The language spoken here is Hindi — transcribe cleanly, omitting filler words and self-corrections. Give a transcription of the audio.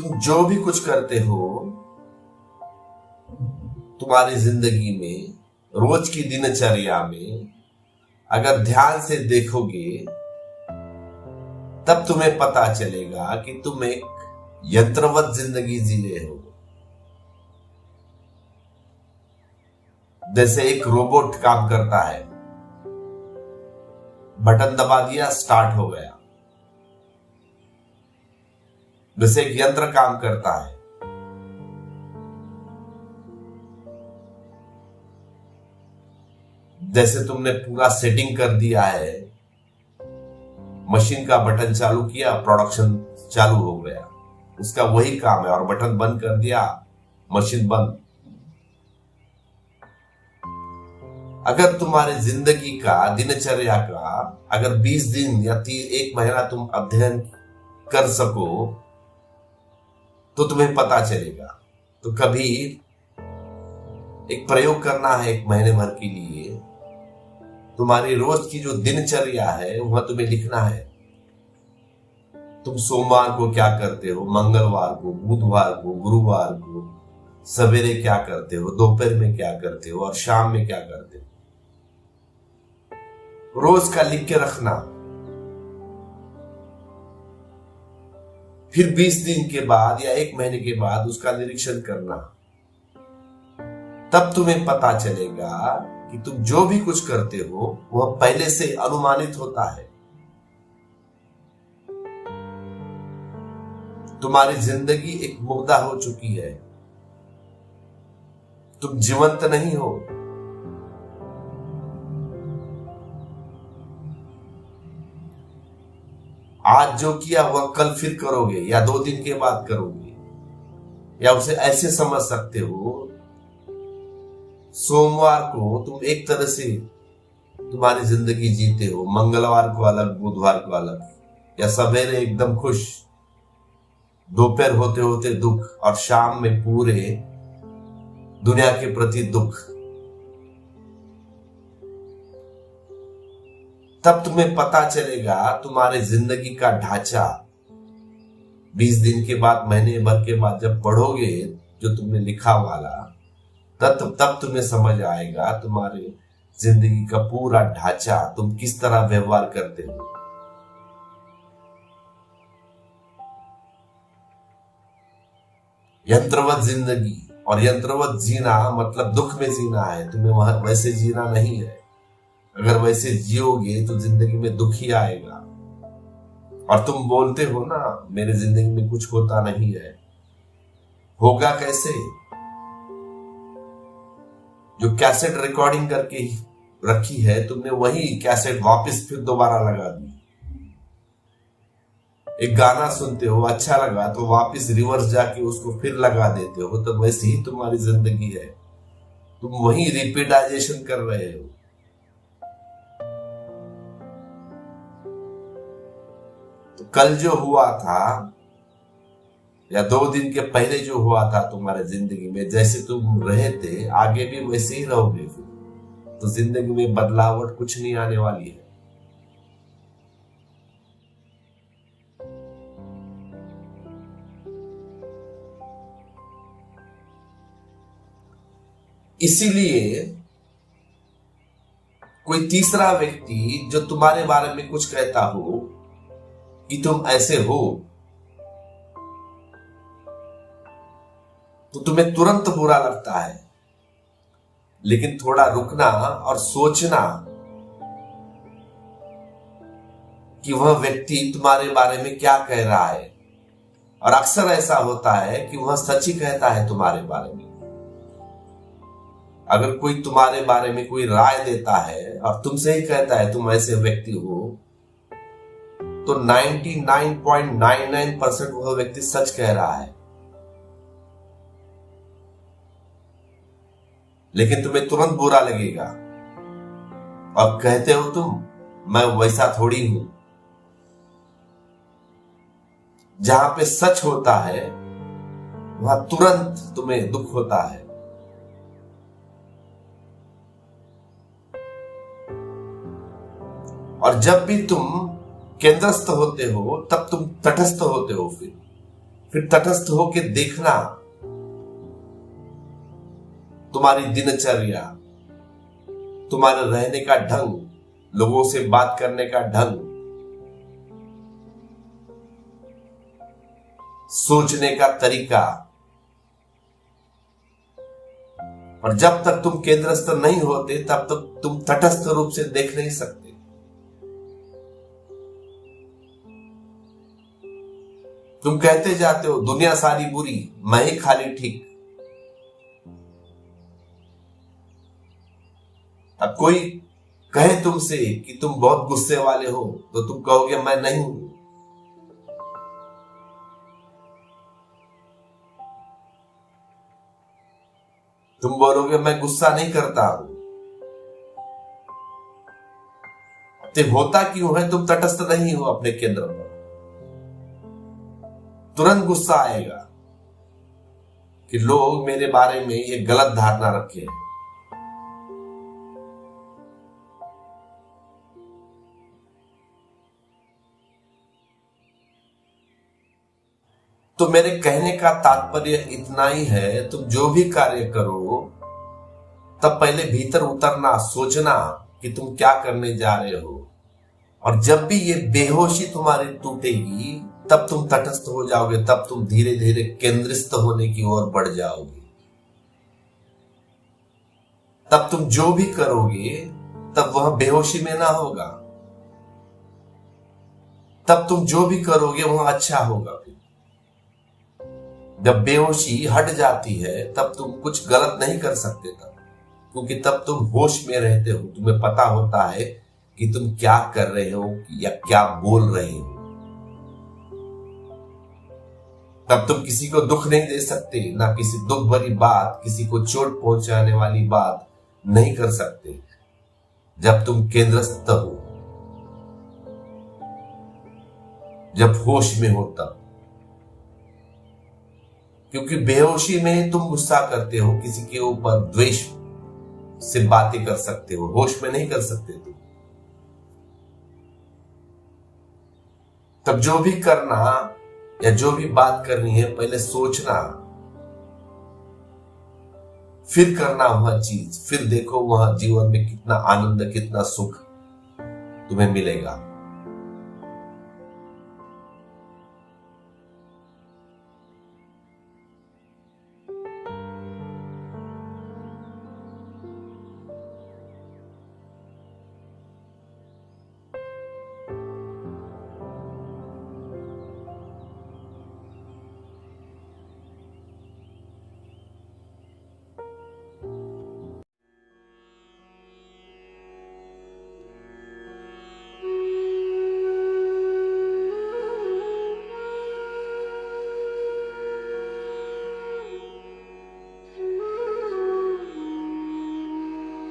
तुम जो भी कुछ करते हो तुम्हारी जिंदगी में, रोज की दिनचर्या में, अगर ध्यान से देखोगे तब तुम्हें पता चलेगा कि तुम एक यंत्रवत जिंदगी जी रहे हो। जैसे एक रोबोट काम करता है, बटन दबा दिया, स्टार्ट हो गया। जैसे एक यंत्र काम करता है। जैसे तुमने पूरा सेटिंग कर दिया है, मशीन का बटन चालू किया, प्रोडक्शन चालू हो गया, उसका वही काम है। और बटन बंद कर दिया, मशीन बंद। अगर तुम्हारे जिंदगी का, दिनचर्या का अगर 20 दिन या 1 महीना तुम अध्ययन कर सको तो तुम्हें पता चलेगा। तो कभी एक प्रयोग करना है 1 महीने भर के लिए। तुम्हारी रोज की जो दिनचर्या है वह तुम्हें लिखना है। तुम सोमवार को क्या करते हो, मंगलवार को, बुधवार को, गुरुवार को सवेरे क्या करते हो, दोपहर में क्या करते हो और शाम में क्या करते हो, रोज का लिख के रखना। फिर 20 दिन के बाद या 1 महीने के बाद उसका निरीक्षण करना। तब तुम्हें पता चलेगा कि तुम जो भी कुछ करते हो वह पहले से अनुमानित होता है। तुम्हारी जिंदगी एक मुर्दा हो चुकी है, तुम जीवंत नहीं हो। आज जो किया वह कल फिर करोगे या 2 दिन के बाद करोगे। या उसे ऐसे समझ सकते हो, सोमवार को तुम एक तरह से तुम्हारी जिंदगी जीते हो, मंगलवार को अलग, बुधवार को अलग। या सवेरे एकदम खुश, दोपहर होते होते दुख और शाम में पूरे दुनिया के प्रति दुख। तब तुम्हें पता चलेगा तुम्हारे जिंदगी का ढांचा। 20 दिन के बाद, महीने भर के बाद जब पढ़ोगे जो तुमने लिखा वाला, तब तुम्हें समझ आएगा तुम्हारे जिंदगी का पूरा ढांचा, तुम किस तरह व्यवहार करते हो। यंत्रवत जिंदगी और यंत्रवत जीना मतलब दुख में जीना है। तुम्हें वहां वैसे जीना नहीं है। अगर वैसे जियोगे तो जिंदगी में दुख ही आएगा। और तुम बोलते हो ना, मेरे जिंदगी में कुछ होता नहीं है। होगा कैसे? जो कैसेट रिकॉर्डिंग करके रखी है तुमने, वही कैसेट वापस फिर दोबारा लगा दी। एक गाना सुनते हो, अच्छा लगा तो वापस रिवर्स जाके उसको फिर लगा देते हो। तो वैसे ही तुम्हारी जिंदगी है, तुम वही रिपीटाइजेशन कर रहे हो। तो कल जो हुआ था या 2 दिन के पहले जो हुआ था तुम्हारे जिंदगी में, जैसे तुम रहे थे आगे भी वैसे ही रहोगे। फिर तो जिंदगी में बदलावट कुछ नहीं आने वाली है। इसीलिए कोई तीसरा व्यक्ति जो तुम्हारे बारे में कुछ कहता हो कि तुम ऐसे हो, तो तुम्हें तुरंत बुरा लगता है। लेकिन थोड़ा रुकना और सोचना कि वह व्यक्ति तुम्हारे बारे में क्या कह रहा है। और अक्सर ऐसा होता है कि वह सच ही कहता है तुम्हारे बारे में। अगर कोई तुम्हारे बारे में कोई राय देता है और तुमसे ही कहता है तुम ऐसे व्यक्ति हो, तो 99.99% वह व्यक्ति सच कह रहा है। लेकिन तुम्हें तुरंत बुरा लगेगा और कहते हो तुम, मैं वैसा थोड़ी हूं। जहां पे सच होता है वहां तुरंत तुम्हें दुख होता है। और जब भी तुम केंद्रस्थ होते हो तब तुम तटस्थ होते हो। फिर तटस्थ होकर देखना तुम्हारी दिनचर्या, तुम्हारे रहने का ढंग, लोगों से बात करने का ढंग, सोचने का तरीका। और जब तक तुम केंद्रस्थ नहीं होते तब तक तुम तटस्थ रूप से देख नहीं सकते। तुम कहते जाते हो दुनिया सारी बुरी, मैं ही खाली ठीक। अब कोई कहे तुमसे कि तुम बहुत गुस्से वाले हो तो तुम कहोगे मैं नहीं हूं। तुम बोलोगे मैं गुस्सा नहीं करता हूं। तो होता क्यों है? तुम तटस्थ नहीं हो अपने केंद्र पर। तुरंत गुस्सा आएगा कि लोग मेरे बारे में ये गलत धारणा रखे हैं। तो मेरे कहने का तात्पर्य इतना ही है, तुम जो भी कार्य करो तब पहले भीतर उतरना, सोचना कि तुम क्या करने जा रहे हो। और जब भी ये बेहोशी तुम्हारी टूटेगी तब तुम तटस्थ हो जाओगे, तब तुम धीरे धीरे केंद्रित होने की ओर बढ़ जाओगे। तब तुम जो भी करोगे तब वह बेहोशी में ना होगा। तब तुम जो भी करोगे वह अच्छा होगा। जब बेहोशी हट जाती है तब तुम कुछ गलत नहीं कर सकते, तब क्योंकि तब तुम होश में रहते हो। तुम्हें पता होता है कि तुम क्या कर रहे हो या क्या बोल रहे हो। तब तुम किसी को दुख नहीं दे सकते, ना किसी दुख भरी बात, किसी को चोट पहुंचाने वाली बात नहीं कर सकते जब तुम केंद्रस्थ हो, जब होश में हो तब। क्योंकि बेहोशी में तुम गुस्सा करते हो, किसी के ऊपर द्वेष से बातें कर सकते हो, होश में नहीं कर सकते तुम। तब जो भी करना या जो भी बात करनी है पहले सोचना, फिर करना वह चीज, फिर देखो वह जीवन में कितना आनंद, कितना सुख तुम्हें मिलेगा।